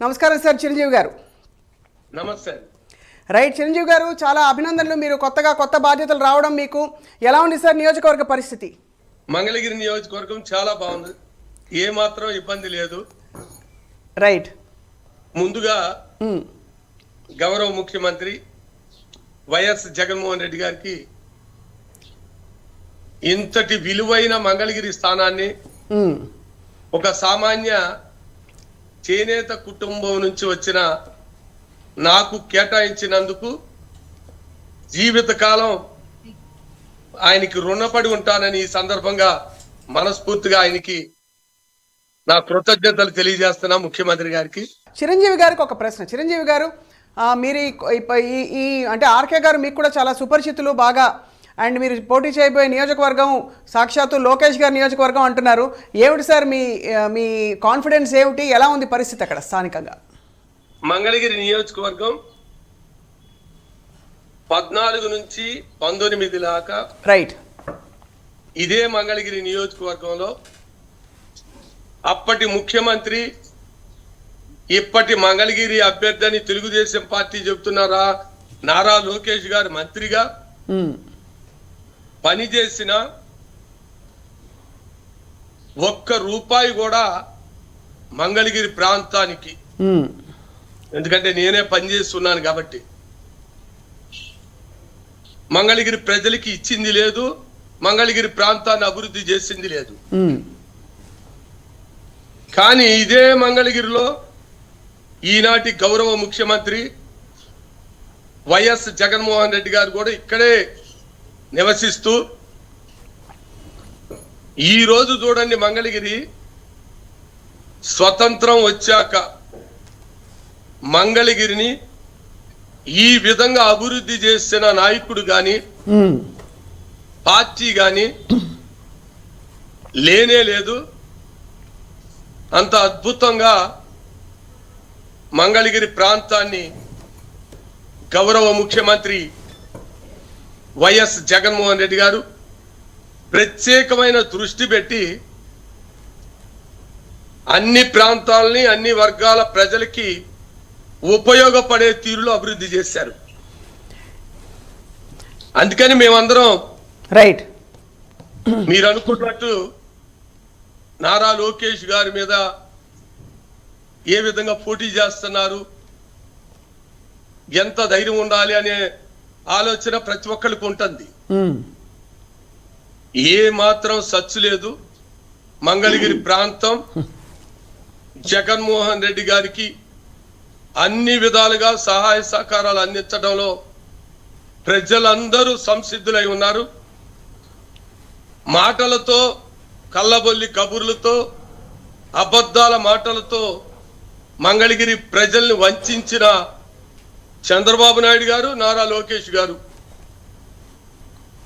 నమస్కారం సార్ చిరంజీవి గారు. నమస్తే. రైట్ చిరంజీవి గారు, చాలా అభినందనలు. మీరు కొత్త బాధ్యతలు రావడం మీకు ఎలా ఉంది సార్ నియోజకవర్గ పరిస్థితి? మంగళగిరి నియోజకవర్గం చాలా బాగుంది, ఏ మాత్రం ఇబ్బంది లేదు. రైట్. ముందుగా గౌరవ ముఖ్యమంత్రి వైఎస్ జగన్మోహన్ రెడ్డి గారికి ఇంతటి విలువైన మంగళగిరి స్థానాన్ని ఒక సామాన్య చేనేత కుటుంబం నుంచి వచ్చిన నాకు కేటాయించినందుకు జీవితకాలం ఆయనకి రుణపడి ఉంటానని ఈ సందర్భంగా మనస్ఫూర్తిగా ఆయనకి నా కృతజ్ఞతలు తెలియజేస్తున్నా ముఖ్యమంత్రి గారికి. చిరంజీవి గారికి ఒక ప్రశ్న. చిరంజీవి గారు, మీరు ఈ అంటే ఆర్కే గారు మీకు కూడా చాలా సుపరిచితులు బాగా, అండ్ మీరు పోటీ చేయబోయే నియోజకవర్గం సాక్షాత్తు లోకేష్ గారి నియోజకవర్గం అంటున్నారు. ఏమిటి సార్ మీ కాన్ఫిడెన్స్ ఏమిటి? ఎలా ఉంది పరిస్థితి అక్కడ స్థానికంగా? మంగళగిరి నియోజకవర్గం 14 నుంచి 19 దాకా రైట్ ఇదే మంగళగిరి నియోజకవర్గంలో అప్పటి ముఖ్యమంత్రి ఇప్పటి మంగళగిరి అభ్యర్థి అని తెలుగుదేశం పార్టీ చెబుతున్నారా నారా లోకేష్ గారు మంత్రిగా పనిచేసిన ₹1 కూడా మంగళగిరి ప్రాంతానికి, ఎందుకంటే నేనే పనిచేస్తున్నాను కాబట్టి, మంగళగిరి ప్రజలకి ఇచ్చింది లేదు, మంగళగిరి ప్రాంతాన్ని అభివృద్ధి చేసింది లేదు. కానీ ఇదే మంగళగిరిలో ఈనాటి గౌరవ ముఖ్యమంత్రి వైఎస్ జగన్మోహన్ రెడ్డి గారు కూడా ఇక్కడే నివసిస్తూ ఈ రోజు చూడండి, మంగళగిరి స్వతంత్రం వచ్చాక మంగళగిరిని ఈ విధంగా అభివృద్ధి చేసిన నాయకుడు గాని పార్టీ గాని లేనే లేదు. అంత అద్భుతంగా మంగళగిరి ప్రాంతాన్ని గౌరవ ముఖ్యమంత్రి వైఎస్ జగన్మోహన్ రెడ్డి గారు ప్రత్యేకమైన దృష్టి పెట్టి అన్ని ప్రాంతాలని అన్ని వర్గాల ప్రజలకి ఉపయోగపడే తీరులో అభివృద్ధి చేశారు. అందుకని మేమందరం రైట్ మీరు అనుకున్నట్టు నారా లోకేష్ గారి మీద ఏ విధంగా పోటీ చేస్తున్నారు, ఎంత ధైర్యం ఉండాలి అనే ఆలోచన ప్రతి ఒక్కరికి ఉంటుంది. ఏ మాత్రం సచ్చు లేదు. మంగళగిరి ప్రాంతం జగన్మోహన్ రెడ్డి గారికి అన్ని విధాలుగా సహాయ సహకారాలు అందించడంలో ప్రజలందరూ సంసిద్ధులై ఉన్నారు. మాటలతో, కళ్ళబొల్లి కబుర్లతో, అబద్ధాల మాటలతో మంగళగిరి ప్రజల్ని వంచిన చంద్రబాబు నాయుడు గారు, నారా లోకేష్ గారు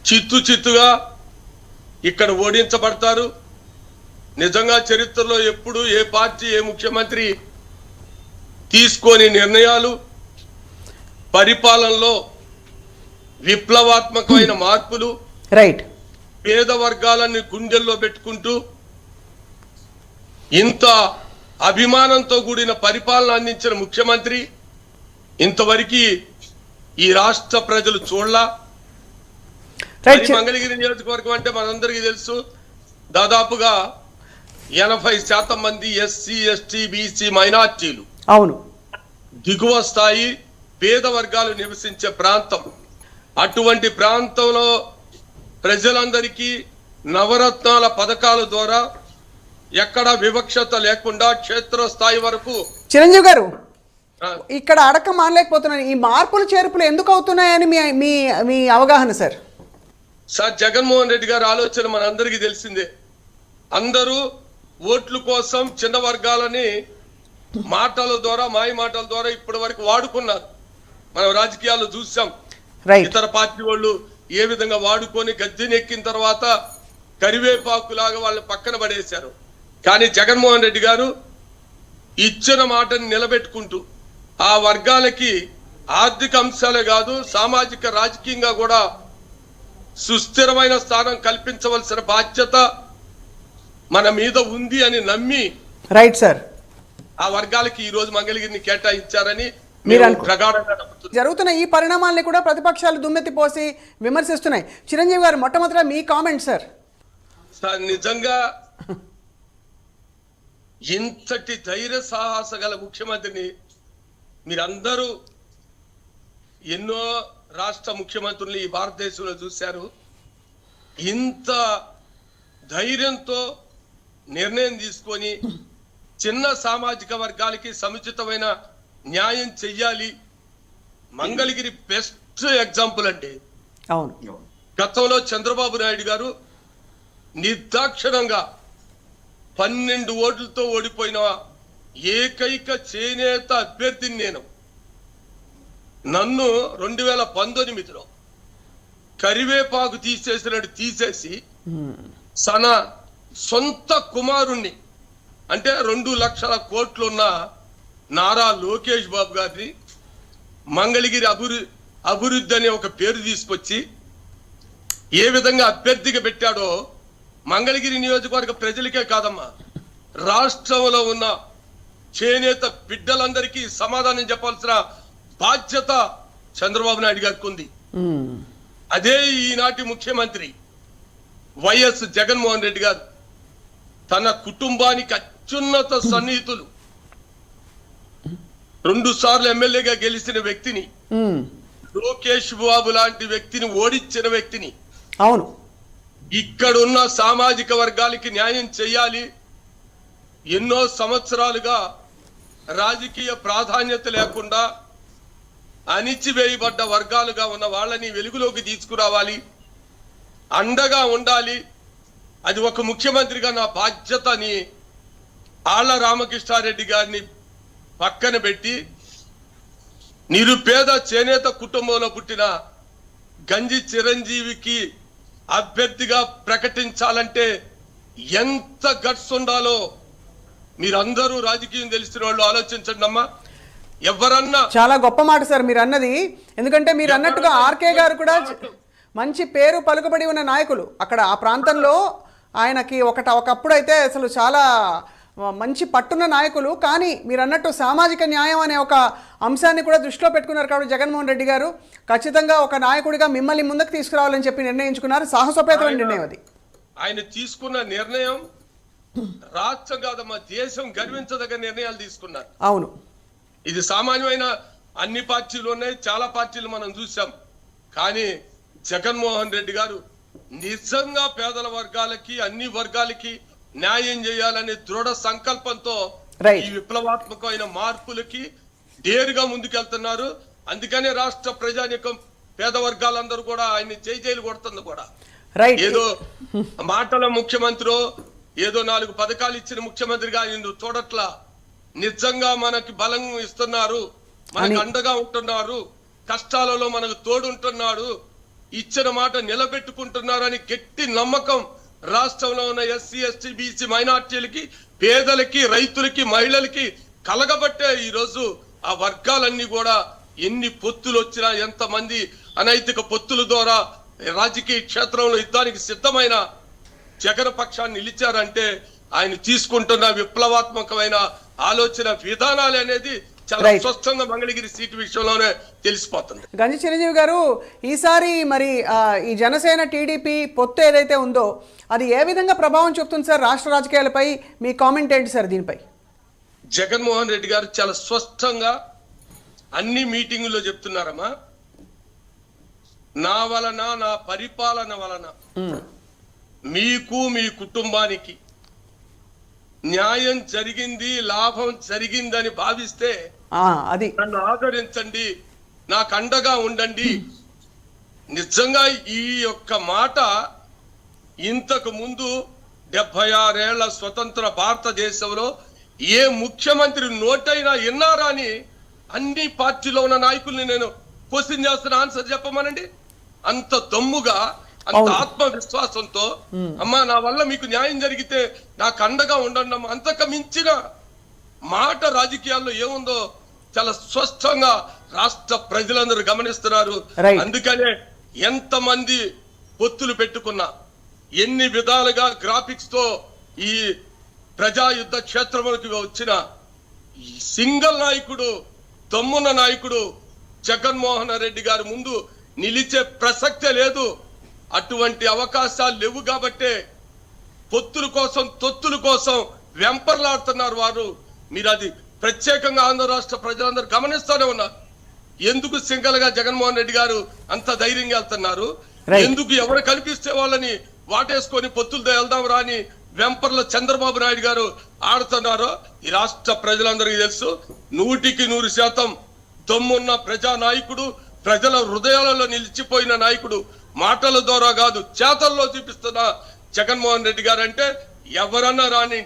చిత్తుగా ఇక్కడ ఓడించబడతారు. నిజంగా చరిత్రలో ఎప్పుడు ఏ పార్టీ ఏ ముఖ్యమంత్రి తీసుకొని నిర్ణయాలు, పరిపాలనలో విప్లవాత్మకమైన మార్పులు, రైట్ పేద వర్గాలని గుండెల్లో పెట్టుకుంటూ ఇంత అభిమానంతో కూడిన పరిపాలన అందించిన ముఖ్యమంత్రి ఇంతవరకు ఈ రాష్ట్ర ప్రజలు చూడలా. మంగళగిరి నియోజకవర్గం అంటే మనందరికీ తెలుసు, దాదాపుగా 80% మంది ఎస్సీ, ఎస్టీ, బీసీ మైనార్టీలు, అవును, దిగువ స్థాయి పేద వర్గాలు నివసించే ప్రాంతం. అటువంటి ప్రాంతంలో ప్రజలందరికీ నవరత్నాల పథకాల ద్వారా ఎక్కడ వివక్షత లేకుండా క్షేత్రస్థాయి వరకు. చిరంజీవి గారు, ఇక్కడ అడక మానలేకపోతున్నాను, ఈ మార్పులు చేర్పులు ఎందుకు అవుతున్నాయని మీ అవగాహన సార్? జగన్మోహన్ రెడ్డి గారి ఆలోచన మనందరికీ తెలిసిందే. అందరూ ఓట్ల కోసం చిన్న వర్గాలని మాటల ద్వారా, మాయ మాటల ద్వారా ఇప్పటి వరకు వాడుకున్నారు. మనం రాజకీయాల్లో చూసాం. ఇతర పార్టీ వాళ్ళు ఏ విధంగా వాడుకొని గద్దెనెక్కిన తర్వాత కరివేపాకులాగా వాళ్ళని పక్కన పడేశారు. కానీ జగన్మోహన్ రెడ్డి గారు ఇచ్చిన మాటని నిలబెట్టుకుంటూ ఆ వర్గాలకి ఆర్థిక అంశాలే కాదు, సామాజిక రాజకీయంగా కూడా సుస్థిరమైన స్థానం కల్పించవలసిన బాధ్యత మన మీద ఉంది అని నమ్మి రైట్ సార్ ఆ వర్గాలకి ఈ రోజు మంగళగిరిని కేటాయించారని మీరు మేము ప్రగాఢంగా నమ్ముతున్నాం. జరుగుతున్న ఈ పరిణామాల్ని కూడా ప్రతిపక్షాలు దుమ్మెత్తిపోసి విమర్శిస్తున్నాయి. చిరంజీవి గారు, మొట్టమొదట మీ కామెంట్ సార్. సార్, నిజంగా ఇంతటి ధైర్య సాహస గల ముఖ్యమంత్రిని మీరందరూ ఎన్నో రాష్ట్ర ముఖ్యమంత్రుల్ని ఈ భారతదేశంలో చూశారు. ఇంత ధైర్యంతో నిర్ణయం తీసుకొని చిన్న సామాజిక వర్గాలకి సముచితమైన న్యాయం చెయ్యాలి. మంగళగిరి బెస్ట్ ఎగ్జాంపుల్ అండి. అవును, గతంలో చంద్రబాబు నాయుడు గారు నిర్దాక్షిణంగా 12 ఓట్లతో ఓడిపోయిన ఏకైక చేనేత అభ్యర్థిని నేను. నన్ను 2019లో కరివేపాకు తీసేసినట్టు తీసేసి తన సొంత కుమారుణ్ణి, అంటే 2 లక్షల కోట్లున్న నారా లోకేష్ బాబు గారిని మంగళగిరి అభివృద్ధి అనే ఒక పేరు తీసుకొచ్చి ఏ విధంగా అభ్యర్థిగా పెట్టాడో మంగళగిరి నియోజకవర్గ ప్రజలకే కాదమ్మా, రాష్ట్రంలో ఉన్న చేనేత బిడ్డలందరికీ సమాధానం చెప్పాల్సిన బాధ్యత చంద్రబాబు నాయుడు గారికి ఉంది. అదే ఈనాటి ముఖ్యమంత్రి వైఎస్ జగన్మోహన్ రెడ్డి గారు తన కుటుంబానికి అత్యున్నత సన్నిహితులు 2 సార్లు ఎమ్మెల్యేగా గెలిచిన వ్యక్తిని, లోకేష్ బాబు లాంటి వ్యక్తిని ఓడించిన వ్యక్తిని, అవును, ఇక్కడున్న సామాజిక వర్గాలకి న్యాయం చేయాలి, ఎన్నో సంవత్సరాలుగా రాజకీయ ప్రాధాన్యత లేకుండా అణిచివేయబడ్డ వర్గాలుగా ఉన్న వాళ్ళని వెలుగులోకి తీసుకురావాలి, అండగా ఉండాలి, అది ఒక ముఖ్యమంత్రిగా నా బాధ్యత అని ఆళ్ల రామకృష్ణారెడ్డి గారిని పక్కన పెట్టి నిరుపేద చేనేత కుటుంబంలో పుట్టిన గంజి చిరంజీవికి అభ్యర్థిగా ప్రకటించాలంటే ఎంత గట్స్ ఉండాలో మీరందరూ రాజకీయం తెలిసిన వాళ్ళు ఆలోచించండి అమ్మా. ఎవరన్నా చాలా గొప్ప మాట సార్ మీరు అన్నది. ఎందుకంటే మీరు అన్నట్టుగా ఆర్కే గారు కూడా మంచి పేరు పలుకుబడి ఉన్న నాయకులు అక్కడ ఆ ప్రాంతంలో. ఆయనకి ఒకప్పుడు అయితే అసలు చాలా మంచి పట్టున్న నాయకులు. కానీ మీరు అన్నట్టు సామాజిక న్యాయం అనే ఒక అంశాన్ని కూడా దృష్టిలో పెట్టుకున్నారు. కాబట్టి జగన్మోహన్ రెడ్డి గారు ఖచ్చితంగా ఒక నాయకుడిగా మిమ్మల్ని ముందుకు తీసుకురావాలని చెప్పి నిర్ణయించుకున్నారు. సాహసోపేతమైన నిర్ణయం అది. ఆయన తీసుకున్న నిర్ణయం రాష్ట్రం కాదమ్మా, దేశం గర్వించదగ్గ నిర్ణయాలు తీసుకున్నారు. అవును, ఇది సామాన్యమైన అన్ని పార్టీలు ఉన్నాయి, చాలా పార్టీలు మనం చూసాం. కానీ జగన్మోహన్ రెడ్డి గారు నిజంగా పేదల వర్గాలకి అన్ని వర్గాలకి న్యాయం చేయాలనే దృఢ సంకల్పంతో ఈ విప్లవాత్మకమైన మార్పులకి డేరుగా ముందుకెళ్తున్నారు. అందుకనే రాష్ట్ర ప్రజానికం పేద వర్గాలందరూ కూడా ఆయన్ని చేయిలు కొడుతుంది కూడా. ఏదో మాటల ముఖ్యమంత్రి, ఏదో 4 పథకాలు ఇచ్చిన ముఖ్యమంత్రిగా ఆయన చూడట్లా. నిజంగా మనకి బలం ఇస్తున్నారు, మనకు అండగా ఉంటున్నారు, కష్టాలలో మనకు తోడుంటున్నాడు, ఇచ్చిన మాట నిలబెట్టుకుంటున్నారు అని గట్టి నమ్మకం రాష్ట్రంలో ఉన్న ఎస్సీ, ఎస్టీ, బీసీ మైనార్టీలకి, పేదలకి, రైతులకి, మహిళలకి కలగబట్టే ఈరోజు ఆ వర్గాలన్నీ కూడా ఎన్ని పొత్తులు వచ్చినా, ఎంతమంది అనైతిక పొత్తుల ద్వారా రాజకీయ క్షేత్రంలో యుద్ధానికి సిద్ధమైన జగన్ పక్షాన్ని నిలిచారంటే ఆయన తీసుకుంటున్న విప్లవాత్మకమైన ఆలోచన విధానాలు అనేది చాలా స్పష్టంగా మంగళగిరి సీటు విషయంలోనే తెలిసిపోతుంది. గంజి చిరంజీవి గారు, ఈసారి మరి ఈ జనసేన టీడీపీ పొత్తు ఏదైతే ఉందో అది ఏ విధంగా ప్రభావం చూపుతుంది సార్ రాష్ట్ర రాజకీయాలపై? మీ కామెంట్ ఏంటి సార్ దీనిపై? జగన్మోహన్ రెడ్డి గారు చాలా స్పష్టంగా అన్ని మీటింగుల్లో చెప్తున్నారమ్మా, నా వలన, నా పరిపాలన వలన మీకు, మీ కుటుంబానికి న్యాయం జరిగింది, లాభం జరిగిందని భావిస్తే అది నన్ను ఆదరించండి, నాకు అండగా ఉండండి. నిజంగా ఈ యొక్క మాట ఇంతకు ముందు 76 ఏళ్ల స్వతంత్ర భారతదేశంలో ఏ ముఖ్యమంత్రి నోటైనా విన్నారా అని అన్ని పార్టీలో ఉన్న నాయకుల్ని నేను క్వశ్చన్ చేస్తున్న ఆన్సర్ చెప్పమనండి. అంత దమ్ముగా, అంత ఆత్మవిశ్వాసంతో, అమ్మా నా వల్ల మీకు న్యాయం జరిగితే నాకు అండగా ఉండండి అమ్మా, అంతకు మించిన మాట రాజకీయాల్లో ఏముందో చాలా స్పష్టంగా రాష్ట్ర ప్రజలందరూ గమనిస్తున్నారు. అందుకనే ఎంతమంది పొత్తులు పెట్టుకున్నా, ఎన్ని విధాలుగా గ్రాఫిక్స్ తో ఈ ప్రజా యుద్ధ క్షేత్రంలోకి వచ్చిన సింగల్ నాయకుడు, దమ్మున్న నాయకుడు జగన్మోహన్ రెడ్డి గారి ముందు నిలిచే ప్రసక్తే లేదు. అటువంటి అవకాశాలు లేవు కాబట్టే పొత్తుల కోసం, తొత్తుల కోసం వెంపర్లాడుతున్నారు వారు. మీరు అది ప్రత్యేకంగా ఆంధ్ర రాష్ట్ర ప్రజలందరూ గమనిస్తూనే ఉన్నారు. ఎందుకు సింగల్ గా జగన్మోహన్ రెడ్డి గారు అంత ధైర్యంగా వెళ్తున్నారు, ఎందుకు ఎవరు కనిపిస్తే వాళ్ళని వాటేసుకొని పొత్తులతో వెళ్దాం రాని వెంపర్ల చంద్రబాబు నాయుడు గారు ఆడుతున్నారో ఈ రాష్ట్ర ప్రజలందరికీ తెలుసు. 100% దమ్మున్న ప్రజా నాయకుడు, ప్రజల హృదయాలలో నిలిచిపోయిన నాయకుడు, మాటల ద్వారా కాదు చేతల్లో చూపిస్తున్న జగన్మోహన్ రెడ్డి గారు అంటే ఎవరన్నా రాని